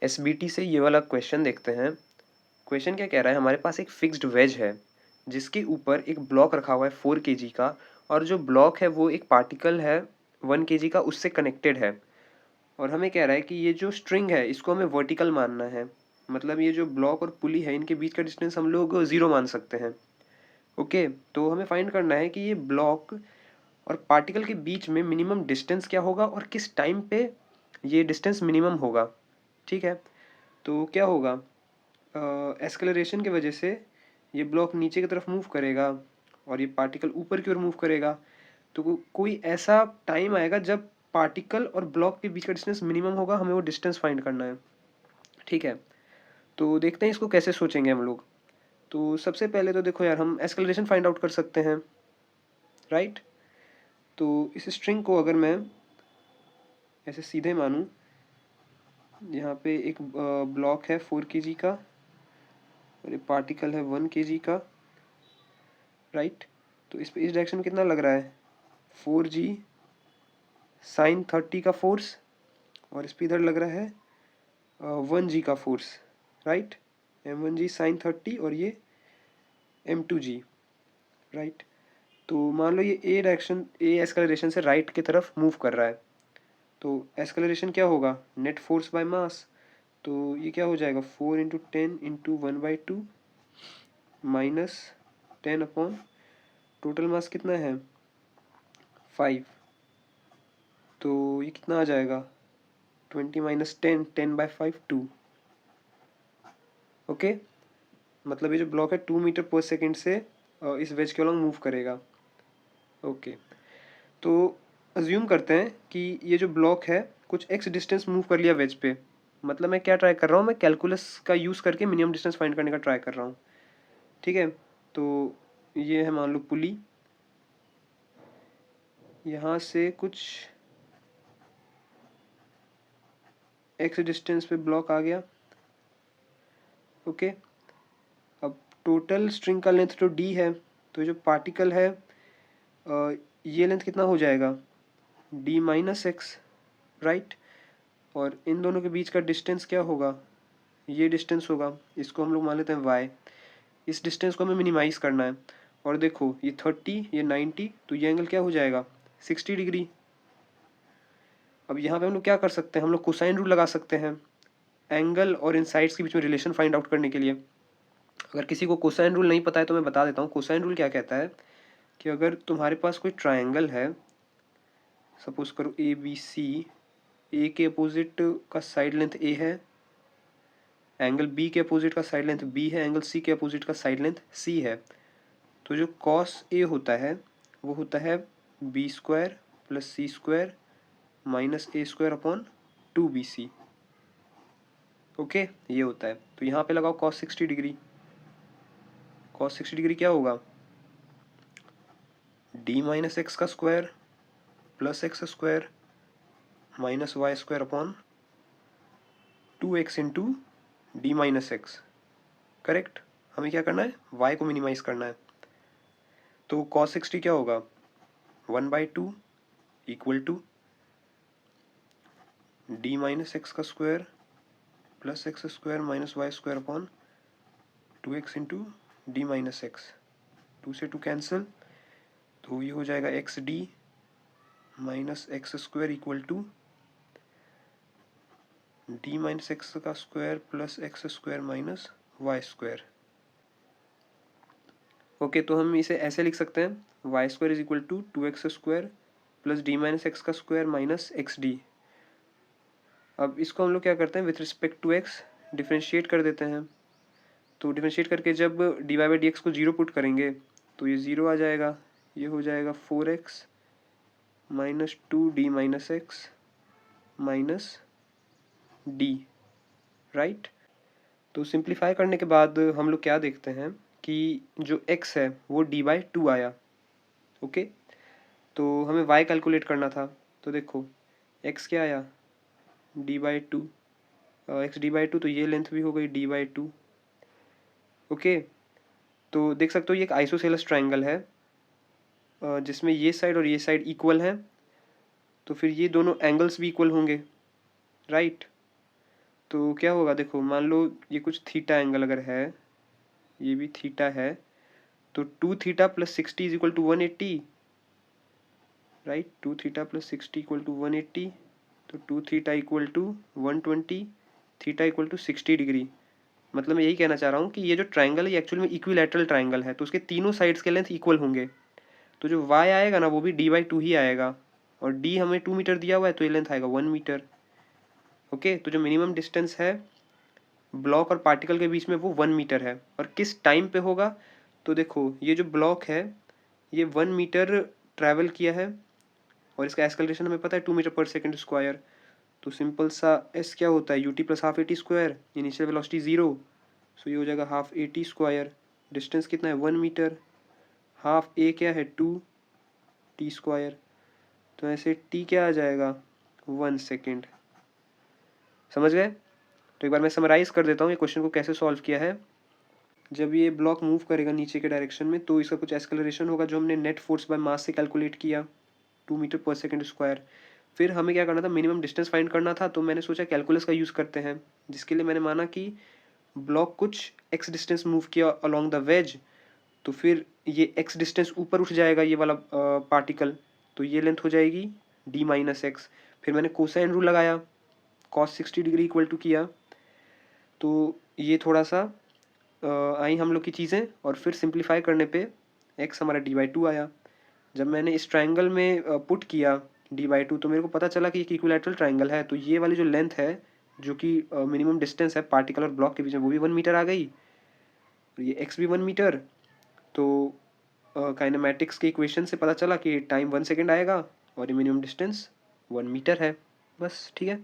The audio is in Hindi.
एसबीटी से ये वाला क्वेश्चन देखते हैं। क्वेश्चन क्या कह रहा है, हमारे पास एक फिक्स्ड वेज है जिसके ऊपर एक ब्लॉक रखा हुआ है 4 kg का, और जो ब्लॉक है वो एक पार्टिकल है 1 kg का, उससे कनेक्टेड है। और हमें कह रहा है कि ये जो स्ट्रिंग है इसको हमें वर्टिकल मानना है, मतलब ये जो ब्लॉक और पुली है इनके बीच का डिस्टेंस हम लोग 0 मान सकते हैं। ओके, तो हमें फाइंड करना है कि ये ब्लॉक और पार्टिकल के बीच में मिनिमम डिस्टेंस क्या होगा और किस टाइम पे ये डिस्टेंस मिनिमम होगा। ठीक है, तो क्या होगा, एस्केलरेशन की वजह से ये ब्लॉक नीचे की तरफ मूव करेगा और ये पार्टिकल ऊपर की ओर मूव करेगा। तो कोई ऐसा टाइम आएगा जब पार्टिकल और ब्लॉक के बीच का डिस्टेंस मिनिमम होगा, हमें वो डिस्टेंस फाइंड करना है। ठीक है, तो देखते हैं इसको कैसे सोचेंगे हम लोग। तो सबसे पहले तो देखो यार, हम एस्केलरेशन फाइंड आउट कर सकते हैं, राइट। तो इस स्ट्रिंग को अगर मैं ऐसे सीधे मानूं, यहाँ पे एक ब्लॉक है 4 kg का और ये पार्टिकल है 1 kg का, राइट। तो इस पे इस डायरेक्शन में कितना लग रहा है, 4g साइन 30 का फोर्स, और इस पे इधर लग रहा है 1g का फोर्स, राइट। m1g साइन 30 और ये m2g, राइट। तो मान लो ये ए डायरेक्शन, ए एस्केलरेशन से राइट की तरफ मूव कर रहा है। तो एस्केलरेशन क्या होगा, नेट फोर्स बाय मास। तो ये क्या हो जाएगा, 4 × 10 × 1/2 माइनस 10 अपॉन टोटल मास कितना है 5। तो ये कितना आ जाएगा, 20 - 10, 10/5 2। ओके, मतलब ये जो ब्लॉक है 2 मीटर पर सेकेंड से इस वेज के अलॉन्ग मूव करेगा। ओके, तो अज्यूम करते हैं कि ये जो ब्लॉक है कुछ एक्स डिस्टेंस मूव कर लिया वेज पे। मतलब मैं क्या ट्राई कर रहा हूँ, मैं कैलकुलस का यूज़ करके मिनिमम डिस्टेंस फाइंड करने का ट्राई कर रहा हूँ। ठीक है, तो ये है मान लो पुली, यहाँ से कुछ एक्स डिस्टेंस पे ब्लॉक आ गया। ओके, अब टोटल स्ट्रिंग का लेंथ तो डी है, तो जो पार्टिकल है ये लेंथ कितना हो जाएगा, d-x, राइट। और इन दोनों के बीच का डिस्टेंस क्या होगा, ये डिस्टेंस होगा, इसको हम लोग मान लेते हैं y। इस डिस्टेंस को हमें मिनिमाइज़ करना है। और देखो ये 30, ये 90, तो ये एंगल क्या हो जाएगा, 60 डिग्री। अब यहाँ पे हम लोग क्या कर सकते हैं, हम लोग कोसाइन रूल लगा सकते हैं एंगल और इन साइड्स के बीच में रिलेशन फाइंड आउट करने के लिए। अगर किसी को कोसाइन रूल नहीं पता है तो मैं बता देता हूँ। कोसाइन रूल क्या कहता है कि अगर तुम्हारे पास कोई ट्रायंगल है, सपोज करो ए बी सी, ए के अपोजिट का साइड लेंथ ए है, एंगल बी के अपोजिट का साइड लेंथ बी है, एंगल सी के अपोजिट का साइड लेंथ सी है, तो जो कॉस ए होता है वो होता है b² + c² - a² upon 2bc। Okay, ये होता है। तो यहाँ पे लगाओ cos 60 डिग्री। cos 60 डिग्री क्या होगा, d-x² + x² - y² upon 2x × d-x। Correct, हमें क्या करना है, y को मिनिमाइज करना है। तो cos 60 क्या होगा, 1/2 = d-x² + x² - y² upon 2x × d-x। 2 से 2 कैंसिल, तो ये हो जाएगा xd - x² = d-x² + x² - y²। Okay, तो हम इसे ऐसे लिख सकते हैं, y² = 2x² + d-x² - xd। अब इसको हम लोग क्या करते हैं, with respect to x differentiate कर देते हैं। तो डिफ्रेंशिएट करके जब dy/dx को 0 पुट करेंगे तो ये 0 आ जाएगा। ये हो जाएगा 4x - 2d-x - d, राइट। तो सिंप्लीफाई करने के बाद हम लोग क्या देखते हैं कि जो x है वो d/2 आया। ओके, तो हमें y कैलकुलेट करना था। तो देखो x क्या आया, d/2, x d/2, तो ये लेंथ भी हो गई d/2। ओके, तो देख सकते हो ये एक आइसोसेलेस ट्रायंगल है जिसमें ये साइड और ये साइड इक्वल हैं, तो फिर ये दोनों एंगल्स भी इक्वल होंगे, राइट। तो क्या होगा, देखो मान लो ये कुछ थीटा एंगल अगर है, ये भी थीटा है, तो 2 theta plus 60 is equal to 180, right. 2 theta plus 60 equal to 180, तो 2 theta equal to 120, theta equal to 60 degree. मतलब मैं यही कहना चाह रहा हूँ कि ये जो ट्राइंगल है ये एक्चुअल में इक्विलैटरल ट्राइंगल है, तो उसके तीनों साइड्स के लेंथ इक्वल होंगे। तो जो y आएगा ना वो भी d/2 ही आएगा, और d हमें 2 मीटर दिया हुआ है तो ये लेंथ आएगा 1 मीटर। ओके, तो जो मिनिमम डिस्टेंस है ब्लॉक और पार्टिकल के बीच में वो 1 मीटर है। और किस टाइम पे होगा, तो देखो ये जो ब्लॉक है ये 1 मीटर ट्रैवल किया है, और इसका एक्सेलरेशन हमें पता है 2 मीटर पर सेकेंड स्क्वायर। तो सिंपल सा s क्या होता है, ut plus half A T square, initial velocity 0, सो ये हो जाएगा half A T square. Distance कितना है 1 मीटर, हाफ ए क्या है 2 टी स्क्वायर, तो ऐसे टी क्या आ जाएगा 1 सेकेंड। समझ गए। तो एक बार मैं समराइज़ कर देता हूँ ये क्वेश्चन को कैसे सॉल्व किया है। जब ये ब्लॉक मूव करेगा नीचे के डायरेक्शन में तो इसका कुछ एक्सेलरेशन होगा जो हमने नेट फोर्स बाय मास से कैलकुलेट किया, 2 मीटर पर सेकेंड स्क्वायर। फिर हमें क्या करना था, मिनिमम डिस्टेंस फाइंड करना था, तो मैंने सोचा कैलकुलस का यूज़ करते हैं, जिसके लिए मैंने माना कि ब्लॉक कुछ एक्स डिस्टेंस मूव किया अलॉन्ग द वेज, तो फिर ये एक्स डिस्टेंस ऊपर उठ जाएगा ये वाला पार्टिकल, तो ये लेंथ हो जाएगी d माइनस एक्स। फिर मैंने कोसाइन रूल लगाया, cos 60 डिग्री इक्वल टू किया, तो ये थोड़ा सा आई हम लोग की चीज़ें, और फिर सिंप्लीफाई करने पे x हमारा d/2 आया। जब मैंने इस ट्राइंगल में पुट किया d/2 तो मेरे को पता चला कि एक इक्विलैटरल ट्राइंगल है, तो ये वाली जो लेंथ है जो कि मिनिमम डिस्टेंस है पार्टिकल और ब्लॉक के बीच में वो भी 1 मीटर आ गई, तो ये x भी 1 मीटर। तो काइनेमैटिक्स के इक्वेशन से पता चला कि टाइम 1 सेकेंड आएगा और ये मिनिमम डिस्टेंस 1 मीटर है। बस ठीक है।